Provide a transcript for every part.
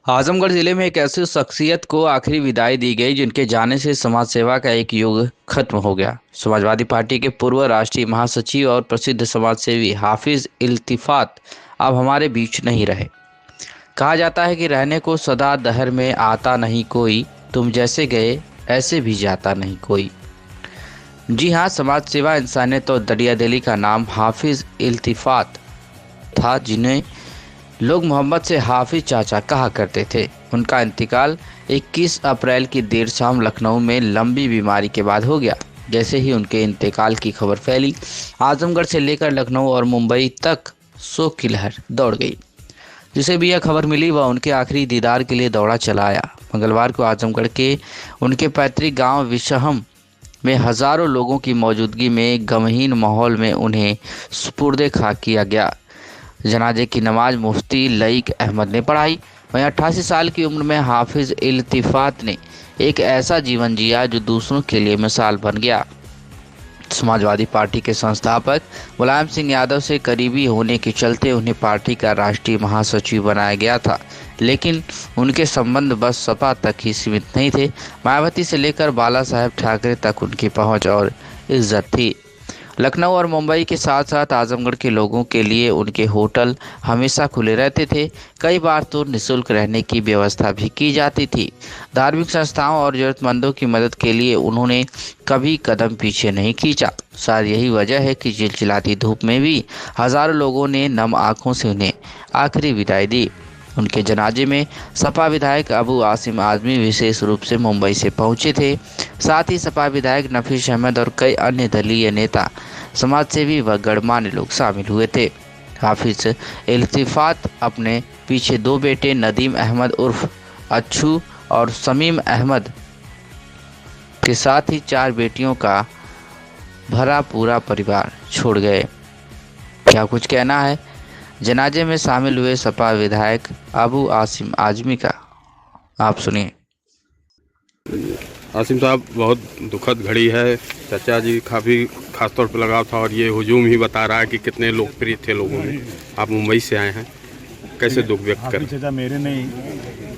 आजमगढ़ जिले में एक ऐसी शख्सियत को आखिरी विदाई दी गई जिनके जाने से समाज सेवा का एक युग खत्म हो गया। समाजवादी पार्टी के पूर्व राष्ट्रीय महासचिव और प्रसिद्ध समाजसेवी हाफिज इल्तिफात अब हमारे बीच नहीं रहे। कहा जाता है कि रहने को सदा दहर में आता नहीं कोई, तुम जैसे गए ऐसे भी जाता नहीं कोई। जी हाँ, समाज सेवा, इंसानियत और दरियादिली का नाम हाफिज इल्तिफात था, जिन्हें लोग मोहम्मद से हाफिज चाचा कहा करते थे। उनका इंतकाल 21 अप्रैल की देर शाम लखनऊ में लंबी बीमारी के बाद हो गया। जैसे ही उनके इंतकाल की खबर फैली, आजमगढ़ से लेकर लखनऊ और मुंबई तक शोक की लहर दौड़ गई। जिसे भी यह खबर मिली वह उनके आखिरी दीदार के लिए दौड़ा चला आया। मंगलवार को आजमगढ़ के उनके पैतृक गांव विशहम में हजारों लोगों की मौजूदगी में गमहीन माहौल में उन्हें सुपुर्दे खाक किया गया। जनाजे की नमाज मुफ्ती लईक अहमद ने पढ़ाई। वहीं 88 साल की उम्र में हाफिज इल्तिफात ने एक ऐसा जीवन जिया जो दूसरों के लिए मिसाल बन गया। समाजवादी पार्टी के संस्थापक मुलायम सिंह यादव से करीबी होने के चलते उन्हें पार्टी का राष्ट्रीय महासचिव बनाया गया था, लेकिन उनके संबंध बस सपा तक ही सीमित नहीं थे। मायावती से लेकर बाला साहेब ठाकरे तक उनकी पहुंच और इज्जत थी। लखनऊ और मुंबई के साथ साथ आजमगढ़ के लोगों के लिए उनके होटल हमेशा खुले रहते थे। कई बार तो निःशुल्क रहने की व्यवस्था भी की जाती थी। धार्मिक संस्थाओं और जरूरतमंदों की मदद के लिए उन्होंने कभी कदम पीछे नहीं खींचा। शायद यही वजह है कि चिलचिलाती धूप में भी हजारों लोगों ने नम आंखों से उन्हें आखिरी विदाई दी। उनके जनाजे में सपा विधायक अबू आसिम आजमी विशेष रूप से मुंबई से पहुंचे थे। साथ ही सपा विधायक नफीस अहमद और कई अन्य दलीय नेता, समाजसेवी व गणमान्य लोग शामिल हुए थे। हाफिज इल्तिफात अपने पीछे दो बेटे नदीम अहमद उर्फ अच्छू और शमीम अहमद के साथ ही 4 बेटियों का भरा पूरा परिवार छोड़ गए। क्या कुछ कहना है जनाजे में शामिल हुए सपा विधायक अबू आसिम आजमी का, आप सुनिए। आसिम साहब, बहुत दुखद घड़ी है। चाचा जी काफ़ी खासतौर पर लगाव था और ये हुजूम ही बता रहा है कि कितने लोकप्रिय थे लोगों में। आप मुंबई से आए हैं, कैसे दुख व्यक्त करें? चाचा मेरे नहीं,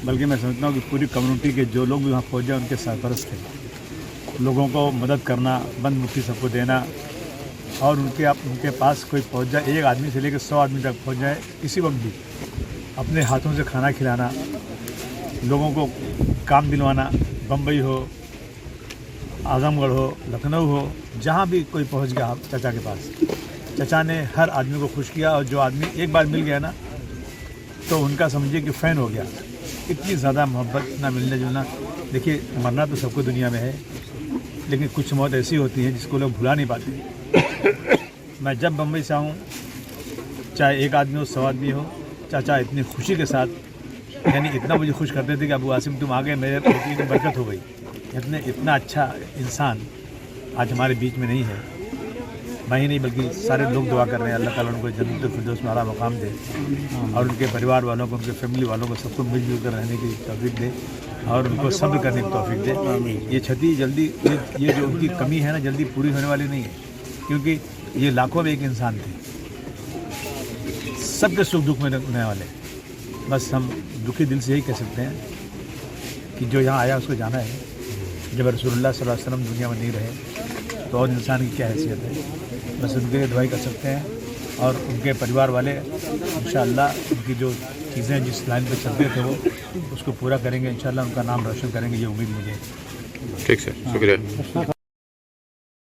बल्कि मैं समझता हूँ कि पूरी कम्युनिटी के जो लोग भी वहाँ पहुँच जाए उनके सरपरस्त थे। लोगों को मदद करना, बंद मुट्ठी सबको देना, और उनके पास कोई पहुँच जाए, एक आदमी से लेकर 100 आदमी तक पहुँच जाए, किसी वक्त भी अपने हाथों से खाना खिलाना, लोगों को काम दिलवाना, बम्बई हो, आजमगढ़ हो, लखनऊ हो, जहाँ भी कोई पहुँच गया चाचा के पास, चाचा ने हर आदमी को खुश किया। और जो आदमी एक बार मिल गया ना, तो उनका समझिए कि फ़ैन हो गया। इतनी ज़्यादा मोहब्बत, ना मिलने जुलना। देखिए, मरना तो सबको दुनिया में है, लेकिन कुछ मौत ऐसी होती है जिसको लोग भुला नहीं पाते। मैं जब बम्बई से आऊँ, चाहे एक आदमी हो, 100 आदमी हो, चाचा इतनी खुशी के साथ, यानी इतना मुझे खुश करते थे कि अबू आसिम तुम आ गए, मेरे बेटी की बरकत हो गई। इतना अच्छा इंसान आज हमारे बीच में नहीं है। मैं ही नहीं बल्कि सारे लोग दुआ कर रहे हैं अल्लाह ताला उनको जन्नतुल फिरदौस में आला मकाम दे, और उनके परिवार वालों को, उनके फैमिली वालों को, सबको मिलजुल कर रहने की तौफीक दे और उनको सब्र करने की तौफीक दे। ये क्षति जल्दी, ये जो उनकी कमी है ना, जल्दी पूरी होने वाली नहीं है, क्योंकि ये लाखों में एक इंसान थे, सबके सुख दुख में रहने वाले। बस हम दुखी दिल से यही कह सकते हैं कि जो यहाँ आया उसको जाना है। जब रसूलुल्लाह सल्लल्लाहु अलैहि वसल्लम दुनिया में नहीं रहे तो और इंसान की क्या हैसियत है। बस उनके लिए दुआई कर सकते हैं, और उनके परिवार वाले इंशाअल्लाह उनकी जो चीज़ें जिस लाइन पे चलते थे वो उसको पूरा करेंगे। इंशाअल्लाह उनका नाम रोशन करेंगे, ये उम्मीद मुझे है। ठीक सर, शुक्रिया।